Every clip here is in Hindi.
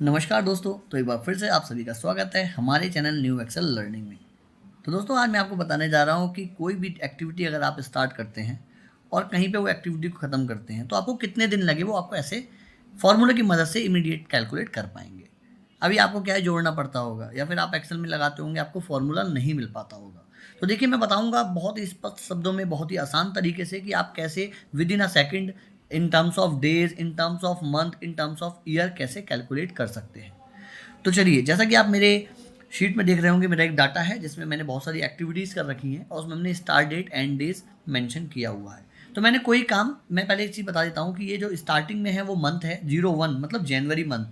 नमस्कार दोस्तों। तो एक बार फिर से आप सभी का स्वागत है हमारे चैनल न्यू एक्सेल लर्निंग में। तो दोस्तों आज मैं आपको बताने जा रहा हूँ कि कोई भी एक्टिविटी अगर आप स्टार्ट करते हैं और कहीं पे वो एक्टिविटी को ख़त्म करते हैं तो आपको कितने दिन लगे वो आपको ऐसे फॉर्मूले की मदद से इमीडिएट कैलकुलेट कर पाएंगे। अभी आपको क्या है, जोड़ना पड़ता होगा या फिर आप एक्सेल में लगाते होंगे, आपको फॉर्मूला नहीं मिल पाता होगा। तो देखिए मैं बताऊंगा बहुत ही स्पष्ट शब्दों में, बहुत ही आसान तरीके से कि आप कैसे with in a second, in terms of days, in terms of month, in terms of year कैसे कैलकुलेट कर सकते हैं। तो चलिए, जैसा कि आप मेरे शीट में देख रहे होंगे, मेरा एक डाटा है जिसमें मैंने बहुत सारी एक्टिविटीज़ कर रखी हैं और उसमें हमने start date and days mention किया हुआ है। तो मैंने कोई काम, मैं पहले एक चीज़ बता देता हूँ कि ये जो स्टार्टिंग में है वो मंथ है 01 मतलब जनवरी मंथ,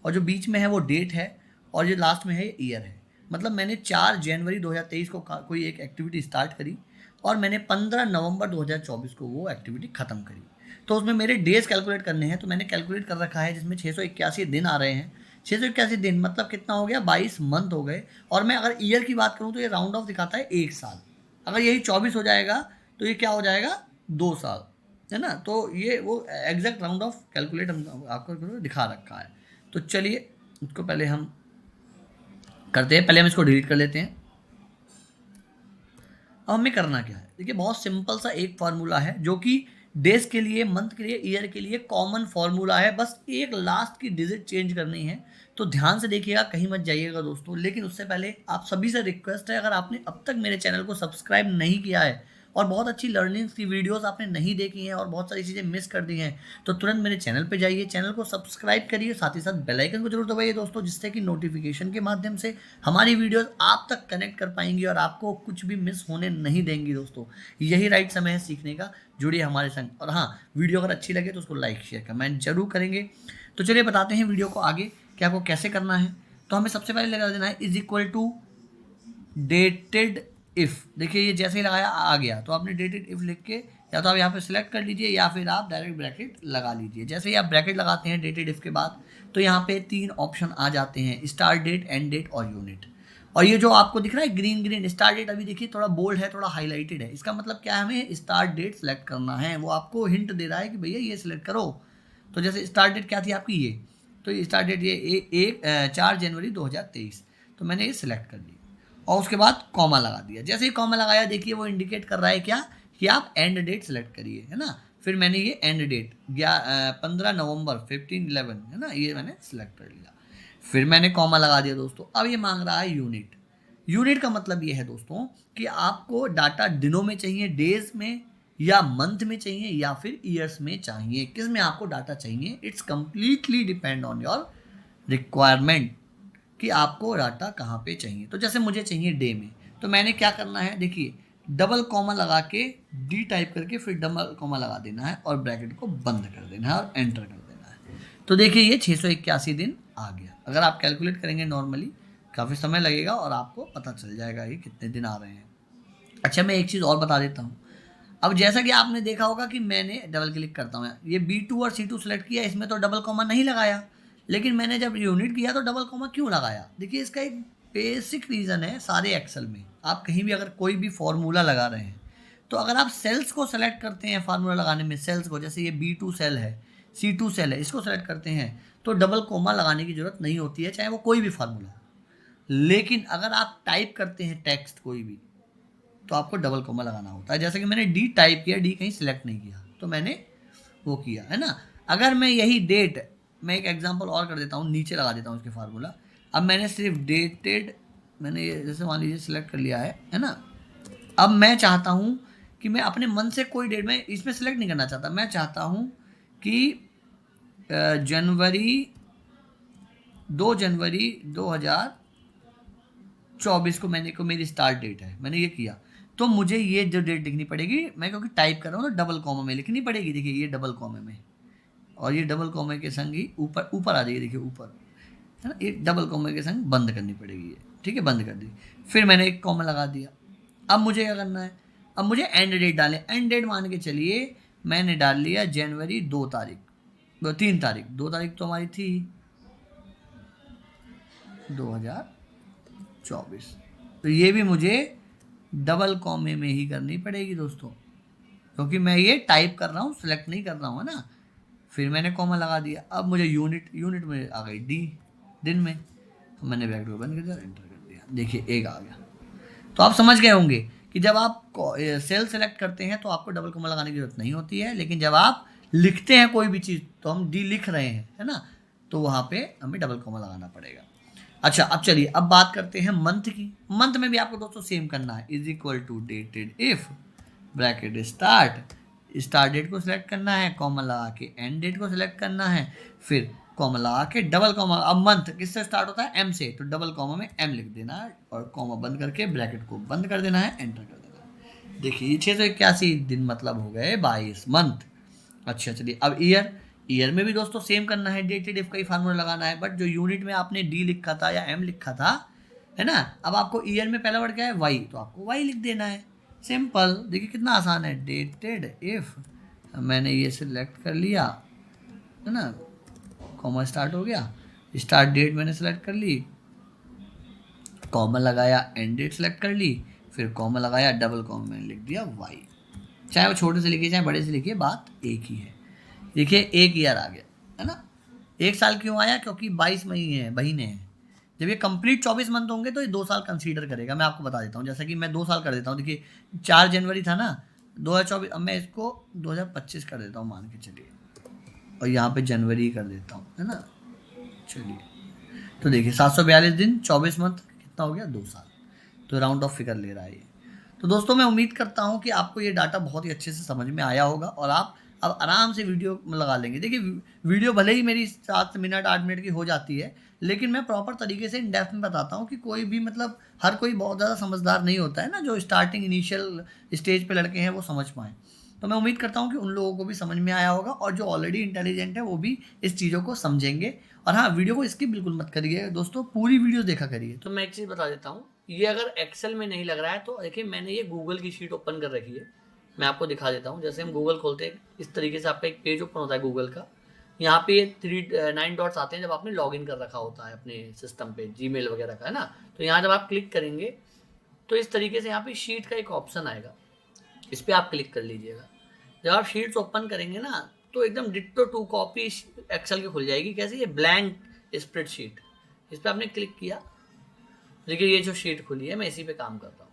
और जो बीच में है वो डेट है, और जो लास्ट में है ईयर है। मतलब मैंने 4 जनवरी 2023 को कोई एक एक्टिविटी स्टार्ट करी और मैंने 15 नवंबर 2024 को वो एक्टिविटी ख़त्म करी। तो उसमें मेरे डेज कैलकुलेट करने हैं, तो मैंने कैलकुलेट कर रखा है जिसमें 681 दिन आ रहे हैं। 681 दिन मतलब कितना हो गया, 22 मंथ हो गए। और मैं अगर ईयर की बात करूँ तो ये राउंड ऑफ दिखाता है 1 साल। अगर यही 24 हो जाएगा तो ये क्या हो जाएगा, 2 साल, है ना। तो ये वो एग्जैक्ट राउंड ऑफ कैलकुलेट हम आपको दिखा रखा है। तो चलिए इसको पहले हम करते हैं। पहले हम इसको डिलीट कर लेते हैं। अब हमें करना क्या है, देखिए बहुत सिंपल सा एक फार्मूला है जो कि डेज के लिए, मंथ के लिए, ईयर के लिए कॉमन फार्मूला है। बस एक लास्ट की डिजिट चेंज करनी है। तो ध्यान से देखिएगा, कहीं मत जाइएगा दोस्तों। लेकिन उससे पहले आप सभी से रिक्वेस्ट है, अगर आपने अब तक मेरे चैनल को सब्सक्राइब नहीं किया है और बहुत अच्छी लर्निंग्स की वीडियोस आपने नहीं देखी हैं और बहुत सारी चीज़ें मिस कर दी हैं, तो तुरंत मेरे चैनल पे जाइए, चैनल को सब्सक्राइब करिए, साथ ही साथ बेल आइकन को जरूर दबाइए दोस्तों, जिससे कि नोटिफिकेशन के माध्यम से हमारी वीडियोस आप तक कनेक्ट कर पाएंगी और आपको कुछ भी मिस होने नहीं देंगी दोस्तों। यही राइट समय है सीखने का। जुड़िए हमारे संग। और हाँ, वीडियो अगर अच्छी लगे तो उसको लाइक शेयर कमेंट जरूर करेंगे। तो चलिए बताते हैं वीडियो को आगे कि आपको कैसे करना है। तो हमें सबसे पहले लगा देना है is equal to dated if. देखिए ये जैसे ही लगाया आ गया, तो आपने डेटेड इफ लिख के या तो आप यहाँ पे सिलेक्ट कर लीजिए या फिर आप डायरेक्ट ब्रैकेट लगा लीजिए। जैसे ही आप ब्रैकेट लगाते हैं डेटेड इफ के बाद, तो यहाँ पे 3 ऑप्शन आ जाते हैं, स्टार्ट डेट, एंड डेट और यूनिट। और ये जो आपको दिख रहा है ग्रीन ग्रीन स्टार्ट डेट, अभी देखिए थोड़ा बोल्ड है, थोड़ा हाईलाइटेड है। इसका मतलब क्या है, हमें स्टार्ट डेट सेलेक्ट करना है। वो आपको हिंट दे रहा है कि भैया ये सिलेक्ट करो। तो जैसे स्टार्ट डेट क्या थी आपकी, ये तो ये स्टार्ट डेट ये 4 जनवरी 2023, तो मैंने ये सिलेक्ट कर ली और उसके बाद कॉमा लगा दिया। जैसे ही कॉमा लगाया, देखिए वो इंडिकेट कर रहा है क्या, कि आप एंड डेट सेलेक्ट करिए, है ना। फिर मैंने ये एंड डेट 15 नवंबर 15/11, है ना, ये मैंने सेलेक्ट कर लिया। फिर मैंने कॉमा लगा दिया दोस्तों। अब ये मांग रहा है यूनिट। यूनिट का मतलब ये है दोस्तों कि आपको डाटा दिनों में चाहिए, डेज में, या मंथ में चाहिए, या फिर ईयर्स में चाहिए। किस में आपको डाटा चाहिए, it's completely depend on your requirement कि आपको डाटा कहाँ पे चाहिए। तो जैसे मुझे चाहिए डे में, तो मैंने क्या करना है, देखिए डबल कॉमा लगा के डी टाइप करके फिर डबल कॉमा लगा देना है और ब्रैकेट को बंद कर देना है और एंटर कर देना है। तो देखिए ये 681 दिन आ गया। अगर आप कैलकुलेट करेंगे नॉर्मली काफ़ी समय लगेगा और आपको पता चल जाएगा ये कितने दिन आ रहे हैं। अच्छा, मैं एक चीज़ और बता देता हूँ। अब जैसा कि आपने देखा होगा कि मैंने डबल क्लिक करता हूँ, ये B2 और C2 सेलेक्ट किया, इसमें तो डबल कॉमा नहीं लगाया। लेकिन मैंने जब यूनिट किया तो डबल कॉमा क्यों लगाया, देखिए इसका एक बेसिक रीज़न है। सारे एक्सेल में आप कहीं भी अगर कोई भी फॉर्मूला लगा रहे हैं, तो अगर आप सेल्स को सेलेक्ट करते हैं फार्मूला लगाने में, सेल्स को, जैसे ये B2 सेल है, C2 सेल है, इसको सेलेक्ट करते हैं तो डबल कॉमा लगाने की जरूरत नहीं होती है, चाहे वो कोई भी फार्मूला हो। लेकिन अगर आप टाइप करते हैं टेक्स्ट कोई भी, तो आपको डबल कॉमा लगाना होता है। जैसे कि मैंने डी टाइप किया, डी कहीं सिलेक्ट नहीं किया, तो मैंने वो किया, है ना। अगर मैं यही डेट, मैं एक एग्जांपल और कर देता हूँ, नीचे लगा देता हूँ इसके फार्मूला। अब मैंने सिर्फ डेटेड, मैंने ये जैसे मान लीजिए सिलेक्ट कर लिया है ना। अब मैं चाहता हूँ कि मैं अपने मन से कोई डेट में इसमें सेलेक्ट नहीं करना चाहता। मैं चाहता हूँ कि जनवरी 2 जनवरी 2024 को मेरी स्टार्ट डेट है, मैंने ये किया। तो मुझे ये जो डेट लिखनी पड़ेगी, मैं क्योंकि टाइप कर रहा हूँ तो डबल कॉमा में लिखनी पड़ेगी। देखिए ये डबल कॉमे में, और ये डबल कॉमे के संग ही ऊपर ऊपर आ जाएगी, देखिए ऊपर, है ना। ये डबल कॉमे के संग बंद करनी पड़ेगी ये, ठीक है, बंद कर दी। फिर मैंने एक कॉमा लगा दिया। अब मुझे क्या करना है, अब मुझे एंड डेट डालें। एंड डेट मान के चलिए मैंने डाल लिया जनवरी 2 तारीख, 3 तारीख, 2 तारीख तो हमारी थी 2024। तो ये भी मुझे डबल कॉमे में ही करनी पड़ेगी दोस्तों, क्योंकि मैं ये टाइप कर रहा हूँ, सेलेक्ट नहीं कर रहा हूँ, है ना। फिर मैंने कॉमा लगा दिया। अब मुझे यूनिट में आ गई डी, दिन में। तो मैंने ब्रैकेट को बंद कर दिया, एंटर कर दिया, देखिए 1 आ गया। तो आप समझ गए होंगे कि जब आप सेल सेलेक्ट करते हैं तो आपको डबल कॉमा लगाने की जरूरत नहीं होती है, लेकिन जब आप लिखते हैं कोई भी चीज़, तो हम डी लिख रहे हैं, है ना, तो वहाँ पे हमें डबल कॉमा लगाना पड़ेगा। अच्छा, अब चलिए अब बात करते हैं मंथ की। मंथ में भी आपको दोस्तों सेम करना है, is equal to dated if bracket start date को सिलेक्ट करना है, कॉमा लगा के एंड डेट को सिलेक्ट करना है, फिर कॉमा लगा के डबल कॉमा। अब मंथ किससे स्टार्ट होता है? एम से, तो डबल कॉमा में एम लिख देना है और कॉमा बंद करके ब्रैकेट को बंद कर देना है, एंटर कर देना है। देखिए 681 दिन मतलब हो गए 22 मंथ। अच्छा चलिए अब ईयर में भी दोस्तों सेम करना है, डेटेड इफ का ही फार्मूला लगाना है, बट जो यूनिट में आपने डी लिखा था या एम लिखा था, है ना, अब आपको ईयर में पहला वर्ड क्या है? वाई, तो आपको वाई लिख देना है, सिंपल। देखिए कितना आसान है, डेटेड इफ, मैंने ये सिलेक्ट कर लिया, है ना, कॉमा स्टार्ट हो गया, स्टार्ट डेट मैंने सेलेक्ट कर ली, कॉमा लगाया, एंड डेट सेलेक्ट कर ली, फिर कॉमा लगाया, डबल कॉमा मैंने लिख दिया वाई। चाहे वो छोटे से लिखिए चाहे बड़े से लिखिए, बात एक ही है। देखिए 1 ईयर आ गया, है ना। 1 साल क्यों आया? क्योंकि 22 महीने हैं। जब ये कंप्लीट 24 मंथ होंगे तो ये 2 साल कंसीडर करेगा। मैं आपको बता देता हूँ, जैसा कि मैं 2 साल कर देता हूँ। देखिए 4 जनवरी था ना 2024, अब मैं इसको 2025 कर देता हूँ मान के चलिए, और यहाँ पे जनवरी कर देता हूँ, है ना। चलिए तो देखिए 742 दिन 24 मंथ कितना हो गया? 2 साल। तो राउंड ऑफ फिगर ले रहा है ये। तो दोस्तों मैं उम्मीद करता हूँ कि आपको ये डाटा बहुत ही अच्छे से समझ में आया होगा और आप अब आराम से वीडियो लगा लेंगे। देखिए वीडियो भले ही मेरी 7 मिनट 8 मिनट की हो जाती है, लेकिन मैं प्रॉपर तरीके से इन डेप्थ में बताता हूँ कि कोई भी मतलब हर कोई बहुत ज़्यादा समझदार नहीं होता है ना, जो स्टार्टिंग इनिशियल स्टेज पे लड़के हैं वो समझ पाएँ। तो मैं उम्मीद करता हूँ कि उन लोगों को भी समझ में आया होगा और जो ऑलरेडी इंटेलिजेंट है वो भी इस चीज़ों को समझेंगे। और हाँ, वीडियो को स्किप बिल्कुल मत करिए दोस्तों, पूरी वीडियो देखा करिए। तो मैं एक चीज़ बता देता हूँ, ये अगर एक्सेल में नहीं लग रहा है तो देखिए मैंने ये गूगल की शीट ओपन कर रखी है, मैं आपको दिखा देता हूँ। जैसे हम गूगल खोलते हैं इस तरीके से आपका एक पेज ओपन होता है गूगल का, यहाँ पे ये 9 डॉट्स आते हैं जब आपने लॉगिन कर रखा होता है अपने सिस्टम पे, जीमेल वगैरह का, है ना। तो यहाँ जब आप क्लिक करेंगे तो इस तरीके से यहाँ पे शीट का एक ऑप्शन आएगा, इस पर आप क्लिक कर लीजिएगा। जब आप शीट्स ओपन करेंगे ना तो एकदम डिट्टो 2 कॉपी एक्सेल की खुल जाएगी। कैसे? ये ब्लैंक स्प्रेडशीट, इस पर आपने क्लिक किया, देखिए ये जो शीट खुली है मैं इसी पे काम करता हूँ,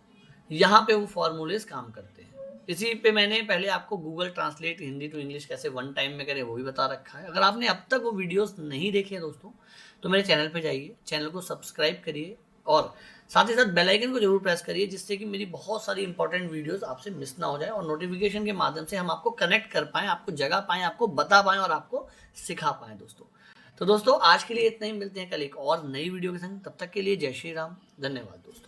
यहाँ पे वो फॉर्मूलेस काम करते हैं। इसी पे मैंने पहले आपको Google translate Hindi to English कैसे 1 टाइम में करें वो भी बता रखा है। अगर आपने अब तक वो वीडियोस नहीं देखे हैं दोस्तों तो मेरे चैनल पे जाइए, चैनल को सब्सक्राइब करिए और साथ ही साथ बेल आइकन को जरूर प्रेस करिए, जिससे कि मेरी बहुत सारी इंपॉर्टेंट वीडियोस आपसे मिस ना हो जाए और नोटिफिकेशन के माध्यम से हम आपको कनेक्ट कर पाएँ, आपको जगा पाएँ, आपको बता पाएँ और आपको सिखा पाएँ दोस्तों। तो दोस्तों आज के लिए इतना ही, मिलते हैं कल एक और नई वीडियो के संग। तब तक के लिए जय श्री राम, धन्यवाद दोस्तों।